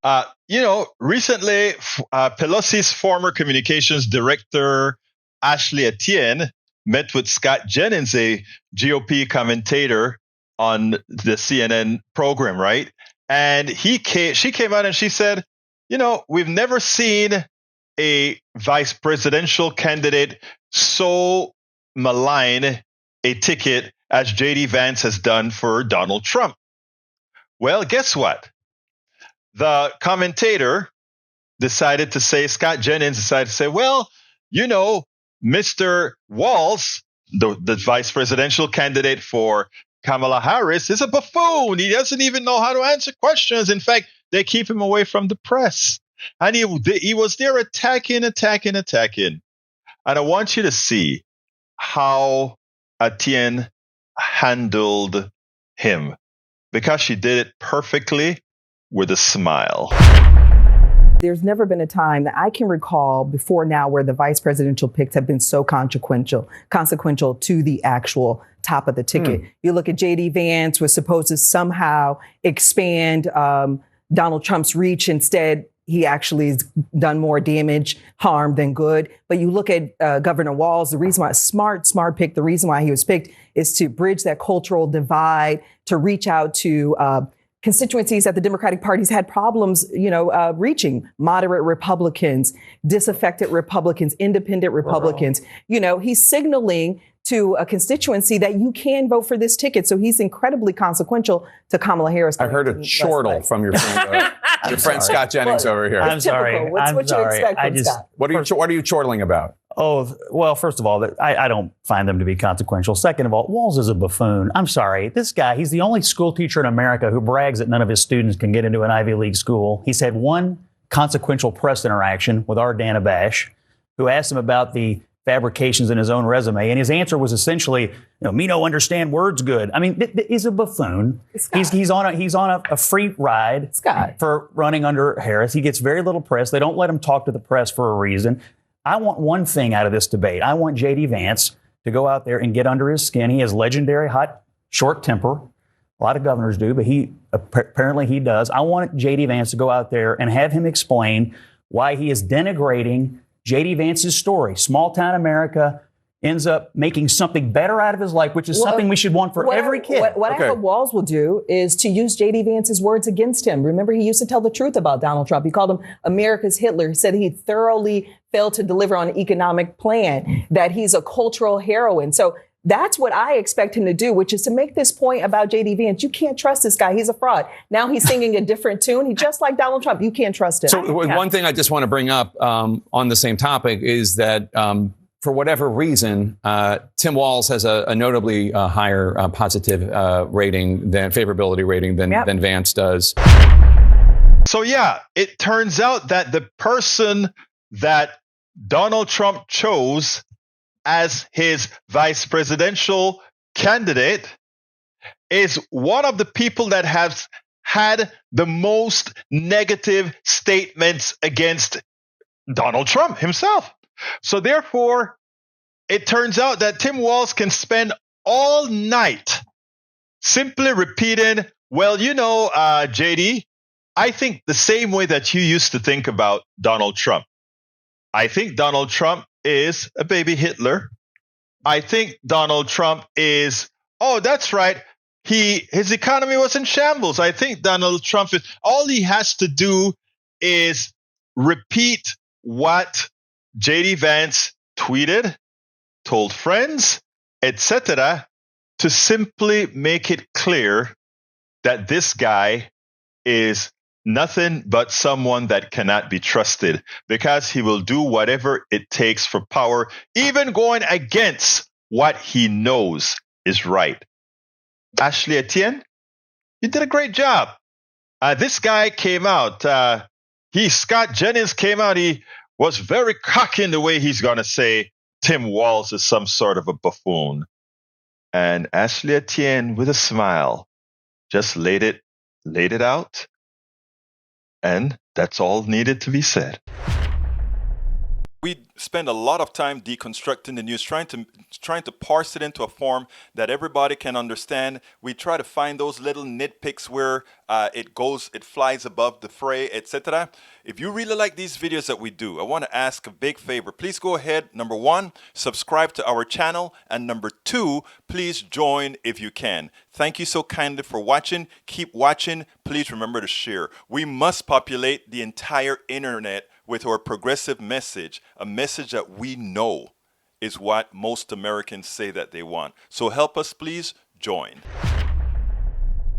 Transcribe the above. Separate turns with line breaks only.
Recently, Pelosi's former communications director, Ashley Etienne, met with Scott Jennings, a GOP commentator on the CNN program, right? And she came out and she said, we've never seen a vice presidential candidate so malign a ticket as JD Vance has done for Donald Trump. Well, guess what? The commentator Scott Jennings decided to say, well, Mr. Walz, the vice presidential candidate for Kamala Harris, is a buffoon. He doesn't even know how to answer questions. In fact, they keep him away from the press. And he was there attacking. And I want you to see how Etienne handled him, because she did it perfectly with a smile.
There's never been a time that I can recall before now where the vice presidential picks have been so consequential to the actual top of the ticket. You look at JD Vance was supposed to somehow expand Donald Trump's reach. Instead, he actually has done more harm than good. But you look at Governor Walz, the reason why smart pick, the reason why he was picked is to bridge that cultural divide, to reach out to constituencies that the Democratic Party's had problems, reaching: moderate Republicans, disaffected Republicans, independent Republicans. He's signaling to a constituency that you can vote for this ticket. So he's incredibly consequential to Kamala Harris.
I heard a chortle from your friend Scott Jennings over here.
I'm sorry. What's what you expect from Scott?
What are you chortling about?
Oh, well, first of all, I don't find them to be consequential. Second of all, Walz is a buffoon. I'm sorry. This guy, he's the only school teacher in America who brags that none of his students can get into an Ivy League school. He's had one consequential press interaction with our Dana Bash, who asked him about the fabrications in his own resume. And his answer was essentially, me no understand words good. I mean, he's a buffoon. He's on a free ride for running under Harris. He gets very little press. They don't let him talk to the press for a reason. I want one thing out of this debate. I want JD Vance to go out there and get under his skin. He has legendary hot, short temper. A lot of governors do, but apparently he does. I want JD Vance to go out there and have him explain why he is denigrating JD Vance's story. Small town America ends up making something better out of his life, which is something we should want for every kid.
What I hope Walz will do is to use JD Vance's words against him. Remember, he used to tell the truth about Donald Trump. He called him America's Hitler. He said he thoroughly failed to deliver on an economic plan, that he's a cultural heroine. So that's what I expect him to do, which is to make this point about JD Vance. You can't trust this guy. He's a fraud. Now he's singing a different tune. He's just like Donald Trump. You can't trust him.
So one thing I just want to bring up on the same topic is that for whatever reason, Tim Walz has a notably higher positive favorability rating than Vance does.
So, it turns out that the person that Donald Trump chose as his vice presidential candidate is one of the people that has had the most negative statements against Donald Trump himself. So therefore, it turns out that Tim Walz can spend all night simply repeating, well, JD, I think the same way that you used to think about Donald Trump. I think Donald Trump is a baby Hitler. I think Donald Trump is, that's right, his economy was in shambles. I think Donald Trump is, all he has to do is repeat what JD Vance tweeted, told friends, etc., to simply make it clear that this guy is nothing but someone that cannot be trusted, because he will do whatever it takes for power, even going against what he knows is right. Ashley Etienne, you did a great job. This guy came out. Scott Jennings came out. He was very cocky in the way he's going to say Tim Walz is some sort of a buffoon. And Ashley Etienne, with a smile, just laid it out. And that's all needed to be said.
we spend a lot of time deconstructing the news, trying to parse it into a form that everybody can understand. We try to find those little nitpicks where it flies above the fray, etc. If you really like these videos that we do, I want to ask a big favor. Please go ahead, number 1, subscribe to our channel, and number 2, please join if you can. Thank you so kindly for watching. Keep watching. Please remember to share. We must populate the entire internet with our progressive message, a message that we know is what most Americans say that they want. So help us, please join.